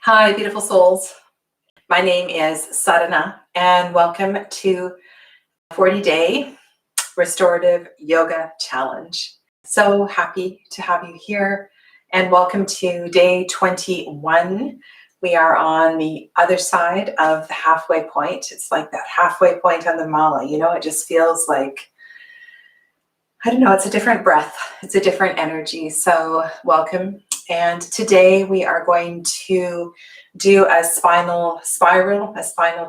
Hi, beautiful souls. My name is Sadhana, and welcome to 40-day Restorative Yoga Challenge. So happy to have you here, and welcome to day 21. We are on the other side of the halfway point. It's like that halfway point on the mala. You know, it just feels like, I don't know, it's a different breath. It's a different energy. So welcome. And today we are going to do a spinal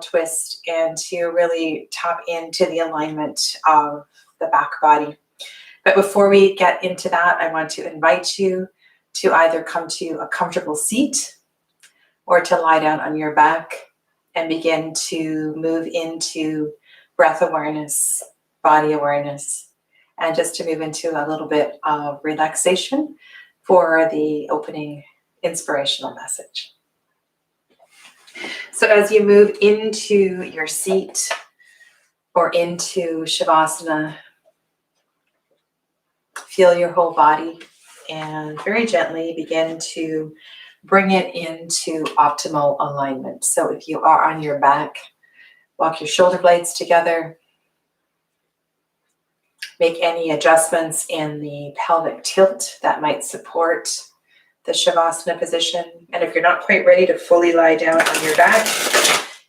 twist, and to really tap into the alignment of the back body. But before we get into that, I want to invite you to either come to a comfortable seat or to lie down on your back and begin to move into breath awareness, body awareness, and just to move into a little bit of relaxation for the opening inspirational message. So as you move into your seat or into Shavasana, feel your whole body and very gently begin to bring it into optimal alignment. So if you are on your back, walk your shoulder blades together. Make any adjustments in the pelvic tilt that might support the Shavasana position. And if you're not quite ready to fully lie down on your back,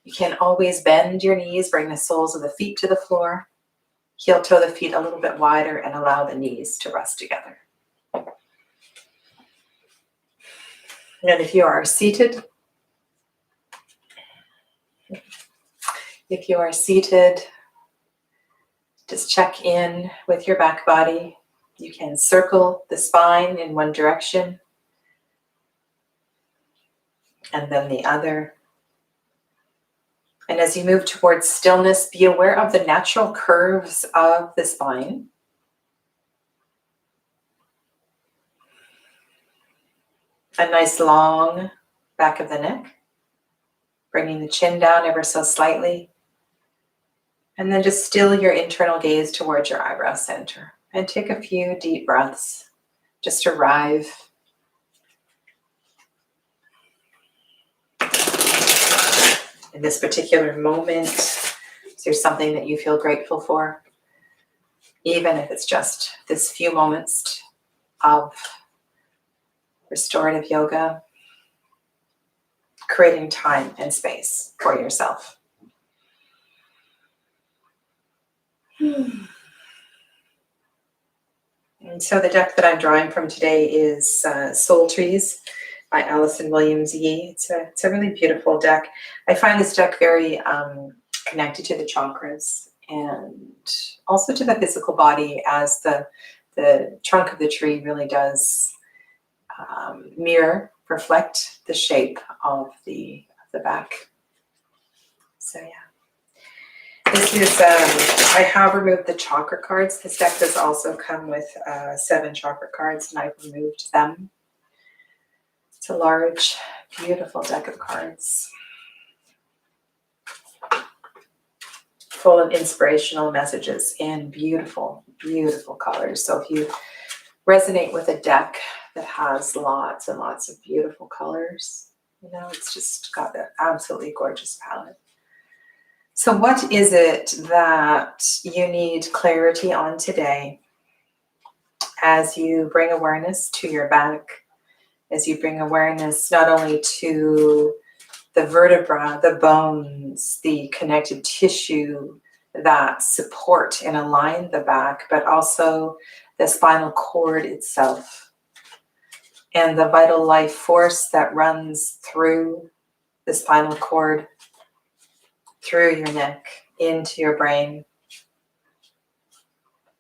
you can always bend your knees, bring the soles of the feet to the floor, heel toe the feet a little bit wider, and allow the knees to rest together. And if you are seated, just check in with your back body. You can circle the spine in one direction and then the other. And as you move towards stillness, be aware of the natural curves of the spine. A nice long back of the neck, bringing the chin down ever so slightly. And then just still your internal gaze towards your eyebrow center. And take a few deep breaths. Just arrive. In this particular moment, is there something that you feel grateful for? Even if it's just this few moments of restorative yoga, creating time and space for yourself. And so the deck that I'm drawing from today is Soul Trees by Allison Williams Yee. It's a really beautiful deck. I find this deck very connected to the chakras and also to the physical body, as the trunk of the tree really does reflect the shape of the back. So yeah. This is, I have removed the chakra cards. This deck does also come with 7 chakra cards, and I've removed them. It's a large, beautiful deck of cards, full of inspirational messages in beautiful, beautiful colors. So if you resonate with a deck that has lots and lots of beautiful colors, you know, it's just got an absolutely gorgeous palette. So what is it that you need clarity on today as you bring awareness to your back, as you bring awareness not only to the vertebra, the bones, the connected tissue that support and align the back, but also the spinal cord itself and the vital life force that runs through the spinal cord, through your neck, into your brain.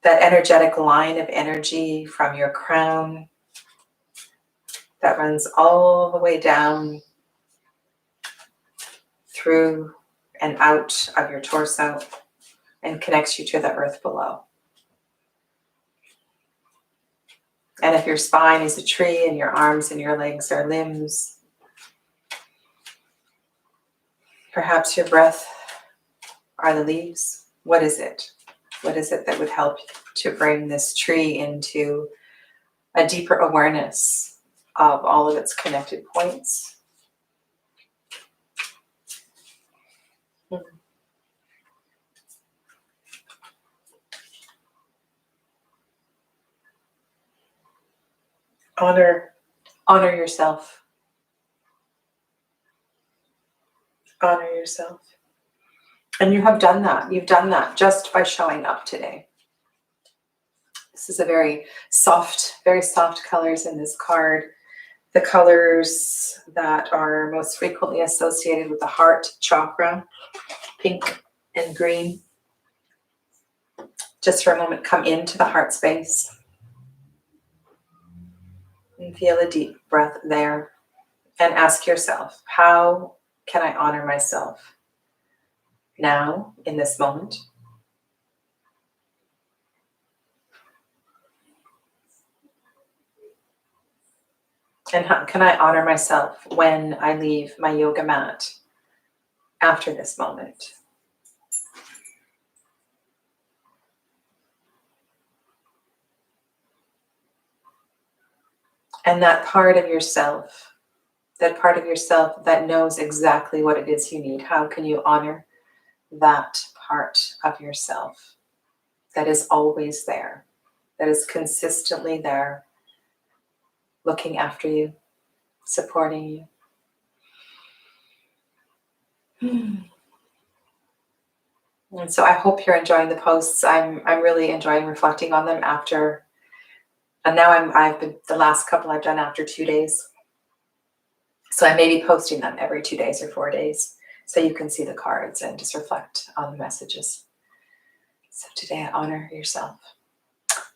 That energetic line of energy from your crown that runs all the way down through and out of your torso and connects you to the earth below. And if your spine is a tree and your arms and your legs are limbs, perhaps your breath are the leaves. What is it? What is it that would help to bring this tree into a deeper awareness of all of its connected points Honor yourself. Honor yourself. And you have done that. You've done that just by showing up today. This is a very soft colors in this card. The colors that are most frequently associated with the heart chakra, pink and green. Just for a moment, come into the heart space and feel a deep breath there. And ask yourself, how can I honor myself now in this moment? And how can I honor myself when I leave my yoga mat after this moment? And that part of yourself that knows exactly what it is you need, how can you honor that part of yourself that is always there, that is consistently there, looking after you, supporting you? And so I hope you're enjoying the posts. I'm really enjoying reflecting on them after, and now I've been, the last couple I've done after 2 days. So I may be posting them every 2 days or 4 days, so you can see the cards and just reflect on the messages. So today, honor yourself.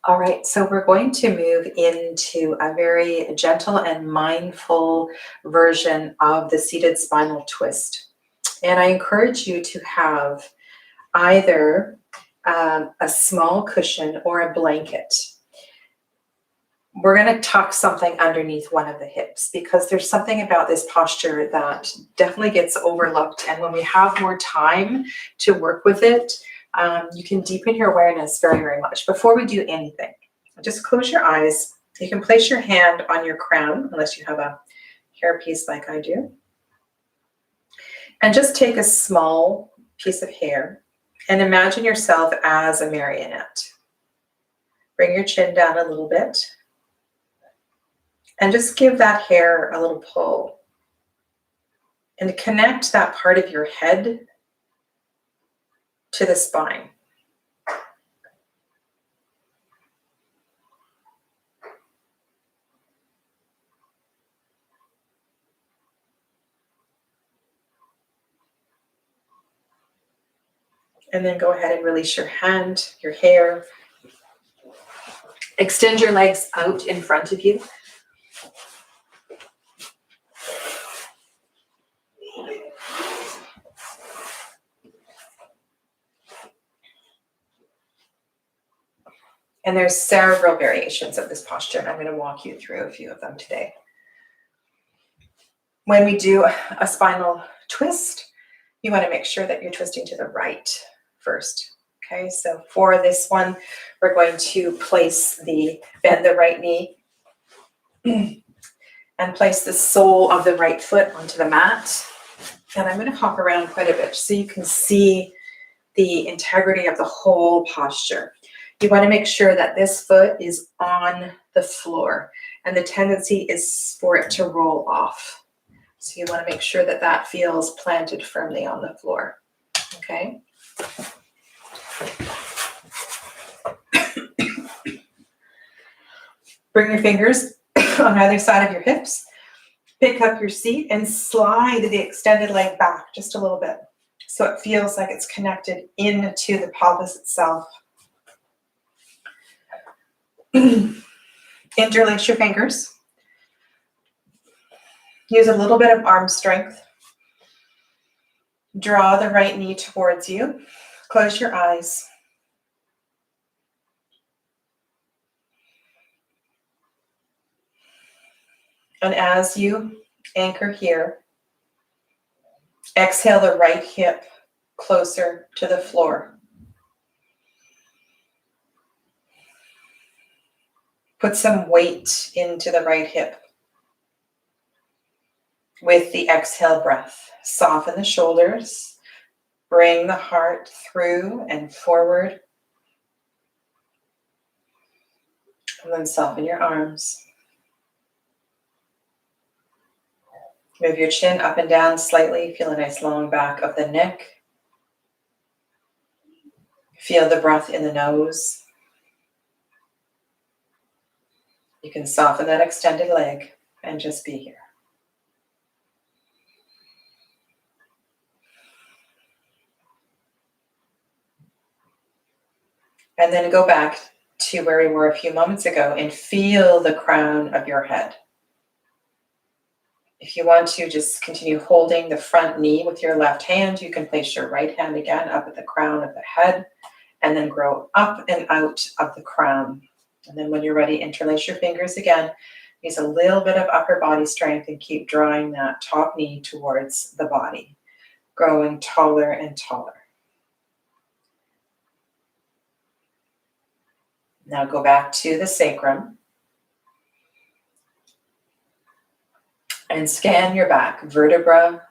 All right, so we're going to move into a very gentle and mindful version of the seated spinal twist. And I encourage you to have either a small cushion or a blanket. We're going to tuck something underneath one of the hips because there's something about this posture that definitely gets overlooked. And when we have more time to work with it, you can deepen your awareness very, very much. Before we do anything, just close your eyes. You can place your hand on your crown, unless you have a hairpiece like I do. And just take a small piece of hair and imagine yourself as a marionette. Bring your chin down a little bit. And just give that hair a little pull. And connect that part of your head to the spine. And then go ahead and release your hand, your hair. Extend your legs out in front of you. And there's several variations of this posture, and I'm going to walk you through a few of them today. When we do a spinal twist, you want to make sure that you're twisting to the right first. Okay, so for this one, we're going to bend the right knee and place the sole of the right foot onto the mat. And I'm going to hop around quite a bit so you can see the integrity of the whole posture. You want to make sure that this foot is on the floor, and the tendency is for it to roll off. So you want to make sure that that feels planted firmly on the floor. Okay. Bring your fingers on either side of your hips. Pick up your seat and slide the extended leg back just a little bit so it feels like it's connected into the pelvis itself. Interlace your fingers. Use a little bit of arm strength. Draw the right knee towards you. Close your eyes. And as you anchor here, exhale the right hip closer to the floor. Put some weight into the right hip. With the exhale breath, soften the shoulders, bring the heart through and forward, and then soften your arms. Move your chin up and down slightly. Feel a nice long back of the neck. Feel the breath in the nose. You can soften that extended leg and just be here. And then go back to where we were a few moments ago and feel the crown of your head. If you want to just continue holding the front knee with your left hand, you can place your right hand again up at the crown of the head and then grow up and out of the crown. And then when you're ready, interlace your fingers again. Use a little bit of upper body strength and keep drawing that top knee towards the body, growing taller and taller. Now go back to the sacrum and scan your back, vertebra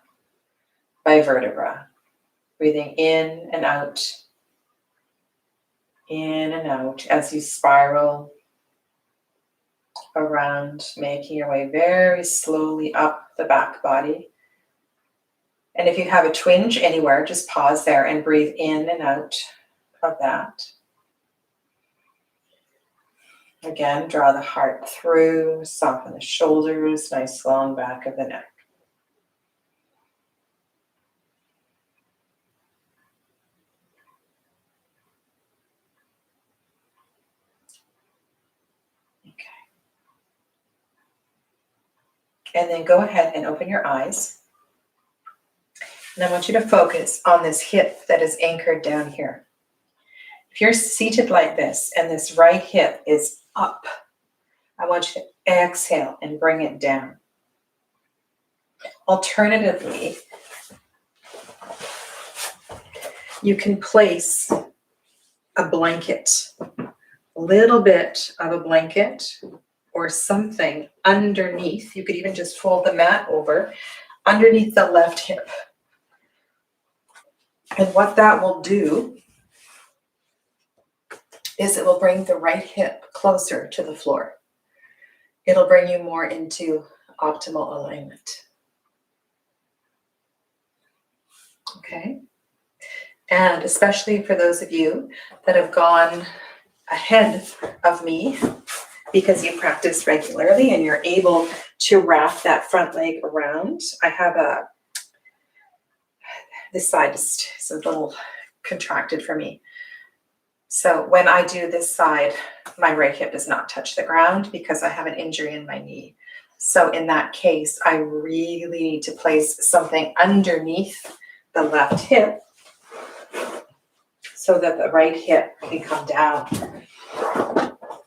by vertebra. Breathing in and out as you spiral around, making your way very slowly up the back body. And if you have a twinge anywhere, just pause there and breathe in and out of that. Again, draw the heart through, soften the shoulders, nice long back of the neck. Okay. And then go ahead and open your eyes. And I want you to focus on this hip that is anchored down here. If you're seated like this and this right hip is up, I want you to exhale and bring it down. Alternatively, you can place a blanket, a little bit of a blanket or something underneath. You could even just fold the mat over underneath the left hip. And what that will do is it will bring the right hip closer to the floor. It'll bring you more into optimal alignment. Okay? And especially for those of you that have gone ahead of me because you practice regularly and you're able to wrap that front leg around. I have this side is a little contracted for me. So when I do this side, my right hip does not touch the ground because I have an injury in my knee. So in that case, I really need to place something underneath the left hip so that the right hip can come down.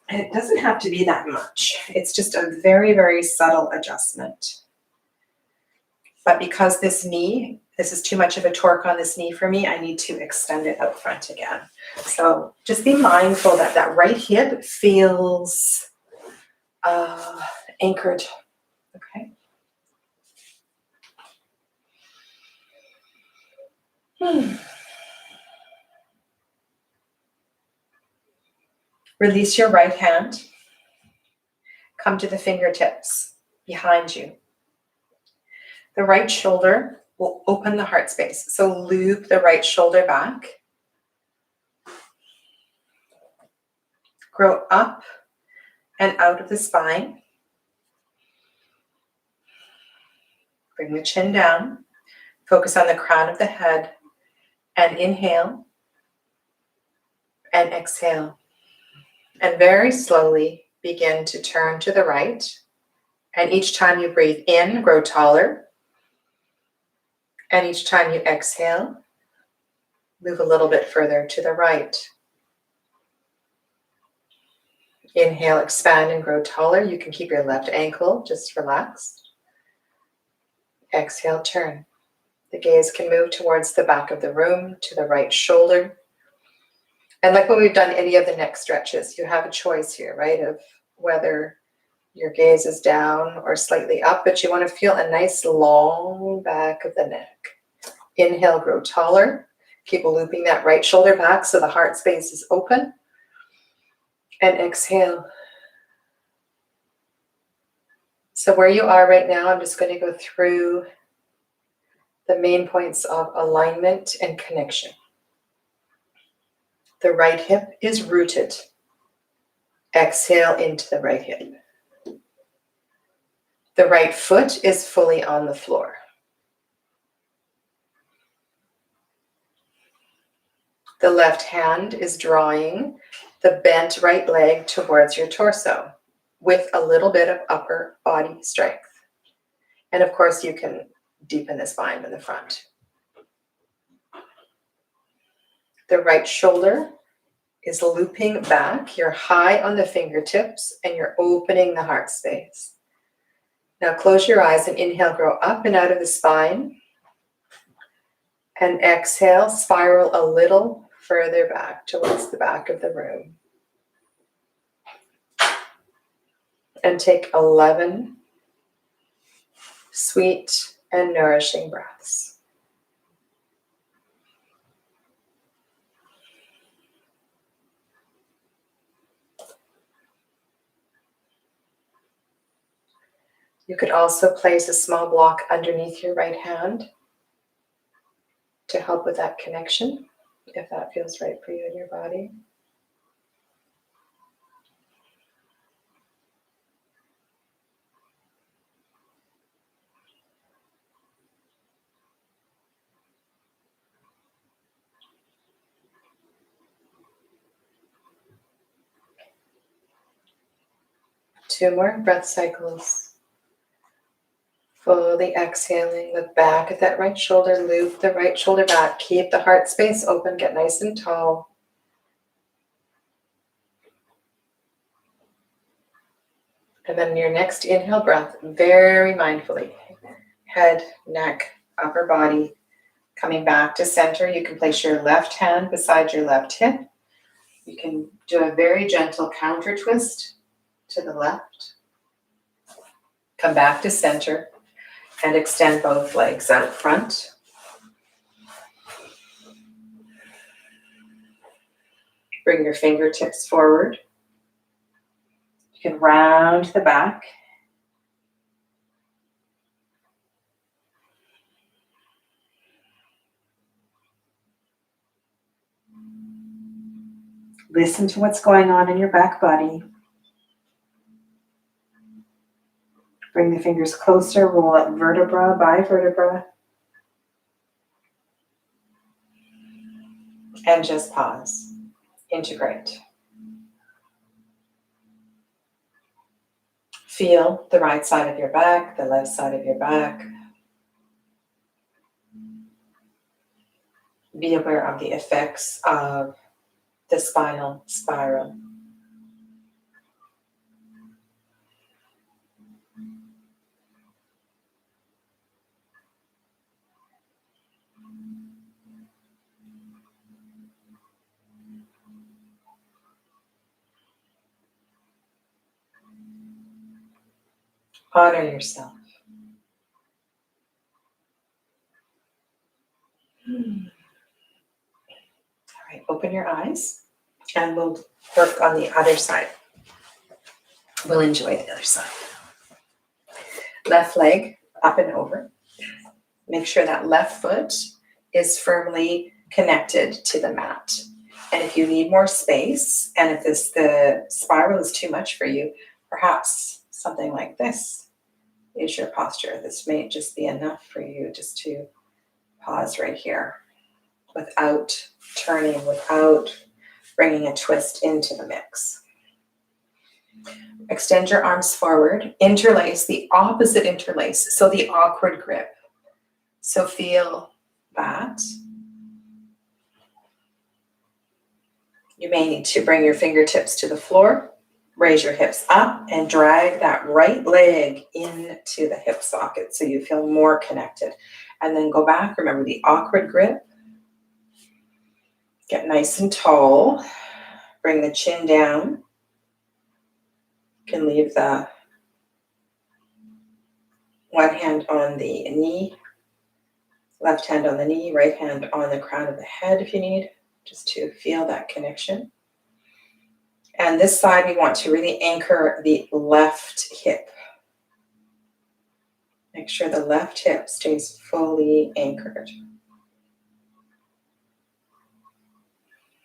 And it doesn't have to be that much. It's just a very, very subtle adjustment. But because this is too much of a torque on this knee for me, I need to extend it out front again. So just be mindful that that right hip feels anchored. Okay. Release your right hand. Come to the fingertips behind you. The right shoulder will open the heart space. So loop the right shoulder back. Grow up and out of the spine. Bring the chin down. Focus on the crown of the head. And inhale. And exhale. And very slowly begin to turn to the right. And each time you breathe in, grow taller. And each time you exhale, move a little bit further to the right. Inhale, expand and grow taller. You can keep your left ankle just relaxed. Exhale, turn. The gaze can move towards the back of the room, to the right shoulder. And like when we've done any of the neck stretches, you have a choice here, right, of whether your gaze is down or slightly up, but you want to feel a nice long back of the neck. Inhale, grow taller. Keep looping that right shoulder back so the heart space is open. And exhale. So where you are right now, I'm just going to go through the main points of alignment and connection. The right hip is rooted. Exhale into the right hip. The right foot is fully on the floor. The left hand is drawing the bent right leg towards your torso with a little bit of upper body strength. And of course, you can deepen the spine in the front. The right shoulder is looping back. You're high on the fingertips and you're opening the heart space. Now close your eyes and inhale, grow up and out of the spine. And exhale, spiral a little further back towards the back of the room. And take 11 sweet and nourishing breaths. You could also place a small block underneath your right hand to help with that connection, if that feels right for you in your body. Two more breath cycles. Fully exhaling, look back at that right shoulder, loop the right shoulder back, keep the heart space open, get nice and tall. And then your next inhale breath, very mindfully, head, neck, upper body, coming back to center. You can place your left hand beside your left hip. You can do a very gentle counter twist to the left. Come back to center and extend both legs out front. Bring your fingertips forward. You can round the back. Listen to what's going on in your back body. Bring the fingers closer, roll up vertebra by vertebra. And just pause. Integrate. Feel the right side of your back, the left side of your back. Be aware of the effects of the spinal spiral. Honor yourself. All right, open your eyes and we'll work on the other side. We'll enjoy the other side. Left leg up and over. Make sure that left foot is firmly connected to the mat. And if you need more space, and if the spiral is too much for you, perhaps something like this is your posture. This may just be enough for you just to pause right here without turning, without bringing a twist into the mix. Extend your arms forward, interlace, the opposite interlace, so the awkward grip. So feel that. You may need to bring your fingertips to the floor, raise your hips up, and drag that right leg into the hip socket so you feel more connected. And then go back, remember the awkward grip. Get nice and tall. Bring the chin down. You can leave the one hand on the knee, left hand on the knee, right hand on the crown of the head if you need, just to feel that connection. And this side, we want to really anchor the left hip. Make sure the left hip stays fully anchored.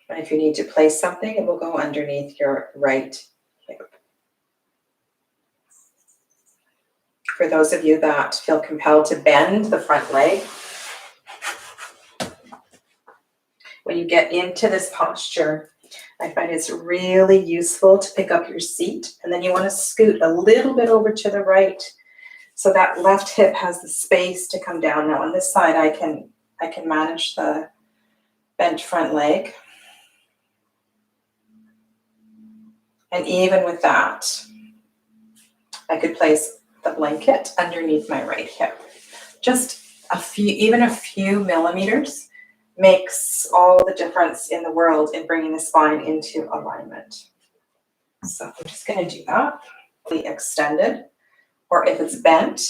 And if you need to place something, it will go underneath your right hip. For those of you that feel compelled to bend the front leg, when you get into this posture, I find it's really useful to pick up your seat, and then you want to scoot a little bit over to the right so that left hip has the space to come down. Now on this side, I can manage the bent front leg. And even with that, I could place the blanket underneath my right hip. Just even a few millimeters makes all the difference in the world in bringing the spine into alignment. So I'm just going to do that. Extended, or if it's bent,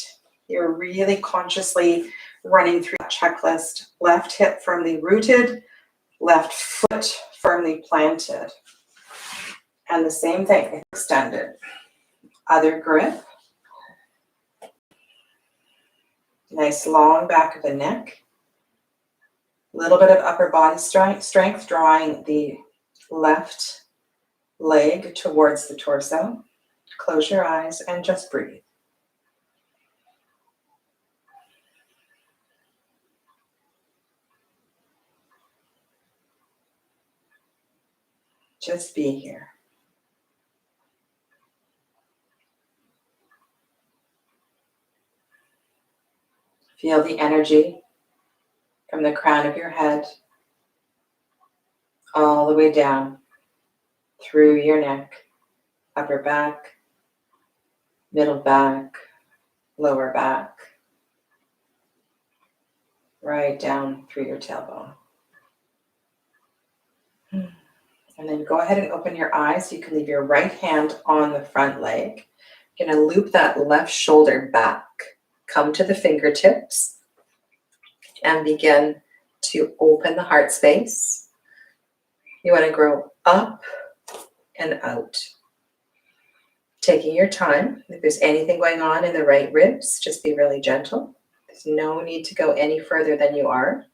you're really consciously running through that checklist. Left hip firmly rooted, left foot firmly planted. And the same thing, extended. Other grip. Nice long back of the neck. A little bit of upper body strength, drawing the left leg towards the torso. Close your eyes and just breathe. Just be here. Feel the energy from the crown of your head all the way down through your neck, upper back, middle back, lower back, right down through your tailbone. And then go ahead and open your eyes. You can leave your right hand on the front leg. You're going to loop that left shoulder back. Come to the fingertips and begin to open the heart space. You want to grow up and out. Taking your time. If there's anything going on in the right ribs, just be really gentle. There's no need to go any further than you are.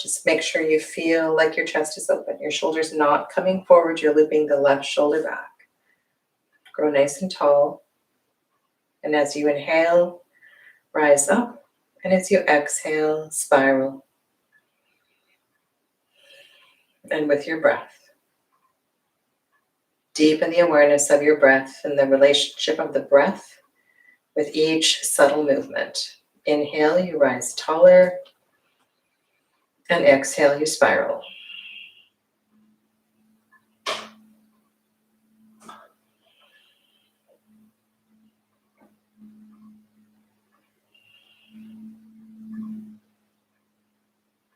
Just make sure you feel like your chest is open. Your shoulder's not coming forward. You're looping the left shoulder back. Grow nice and tall. And as you inhale, rise up. And as you exhale, spiral. And with your breath, deepen the awareness of your breath and the relationship of the breath with each subtle movement. Inhale, you rise taller. And exhale, you spiral.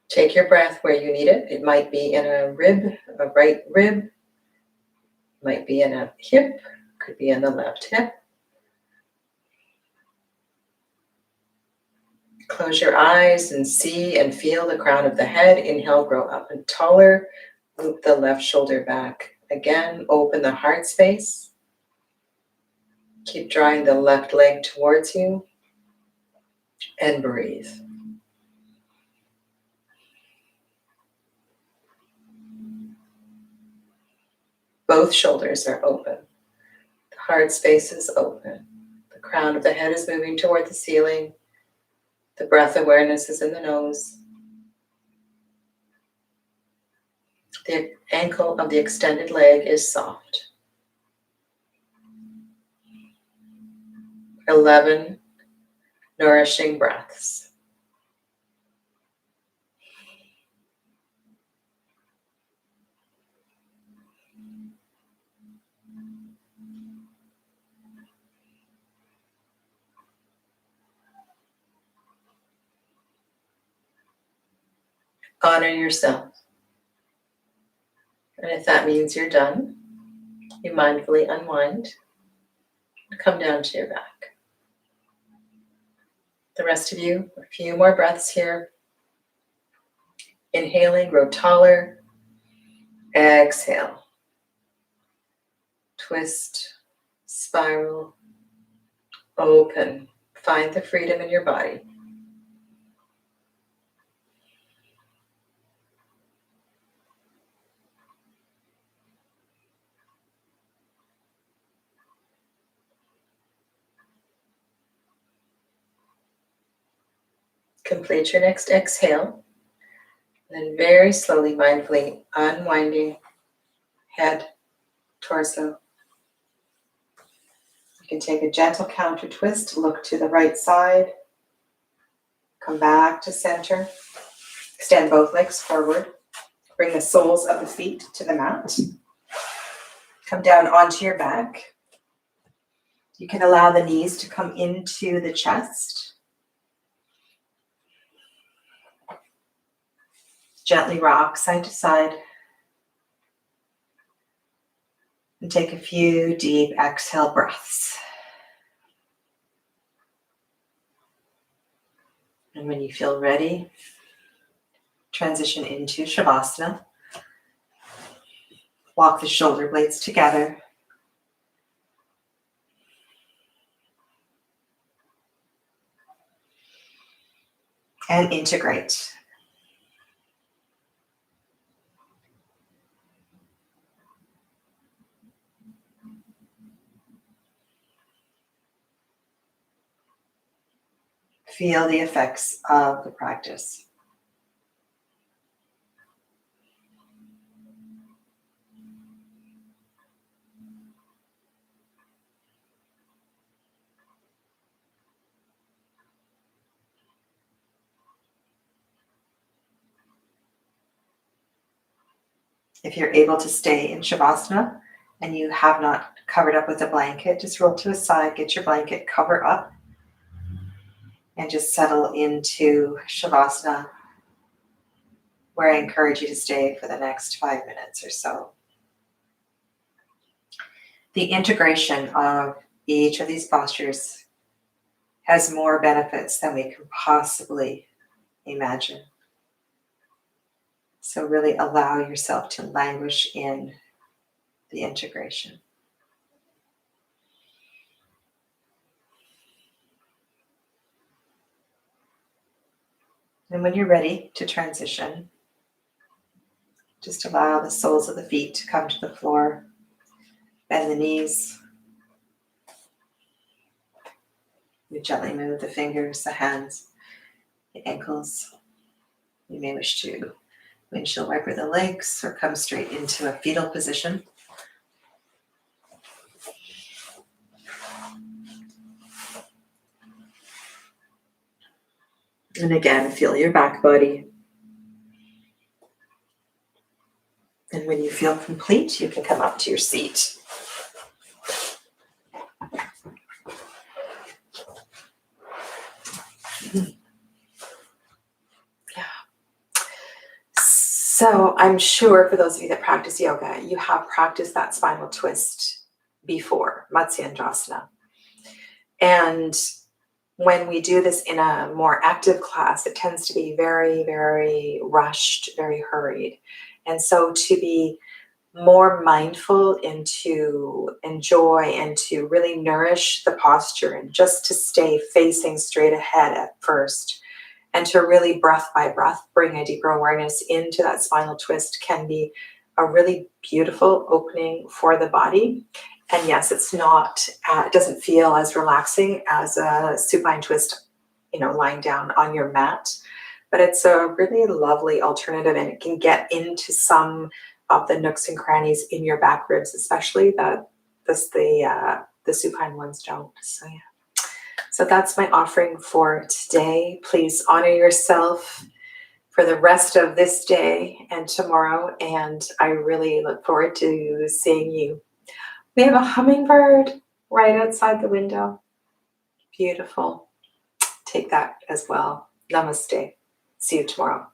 Take your breath where you need it. It might be in a rib, a right rib. Might be in a hip. Could be in the left hip. Close your eyes and see and feel the crown of the head. Inhale, grow up and taller. Loop the left shoulder back. Again, open the heart space. Keep drawing the left leg towards you. And breathe. Both shoulders are open. The heart space is open. The crown of the head is moving toward the ceiling. The breath awareness is in the nose. The ankle of the extended leg is soft. 11 nourishing breaths. Honor yourself. And if that means you're done, you mindfully unwind and come down to your back. The rest of you, a few more breaths here. Inhaling, grow taller. Exhale. Twist, spiral, open, Find the freedom in your body. Complete your next exhale. And then very slowly, mindfully unwinding head, torso. You can take a gentle counter twist, look to the right side, come back to center, extend both legs forward, bring the soles of the feet to the mat, come down onto your back. You can allow the knees to come into the chest. Gently rock side to side. And take a few deep exhale breaths. And when you feel ready, transition into Shavasana. Walk the shoulder blades together. And integrate. Feel the effects of the practice. If you're able to stay in Shavasana and you have not covered up with a blanket, just roll to the side, get your blanket, cover up, and just settle into Shavasana, where I encourage you to stay for the next 5 minutes or so. The integration of each of these postures has more benefits than we can possibly imagine. So really allow yourself to languish in the integration. And when you're ready to transition, just allow the soles of the feet to come to the floor. Bend the knees. You gently move the fingers, the hands, the ankles. You may wish to windshield wiper the legs or come straight into a fetal position. And again, feel your back body. And when you feel complete, you can come up to your seat. So I'm sure for those of you that practice yoga, you have practiced that spinal twist before, Matsyendrasana. And when we do this in a more active class, it tends to be very, very rushed, very hurried. And so to be more mindful and to enjoy and to really nourish the posture and just to stay facing straight ahead at first and to really breath by breath bring a deeper awareness into that spinal twist can be a really beautiful opening for the body. And yes, it's not, it doesn't feel as relaxing as a supine twist, lying down on your mat, but it's a really lovely alternative and it can get into some of the nooks and crannies in your back ribs, especially that the supine ones don't. So yeah. So that's my offering for today. Please honor yourself for the rest of this day and tomorrow. And I really look forward to seeing you. We have a hummingbird right outside the window. Beautiful. Take that as well. Namaste. See you tomorrow.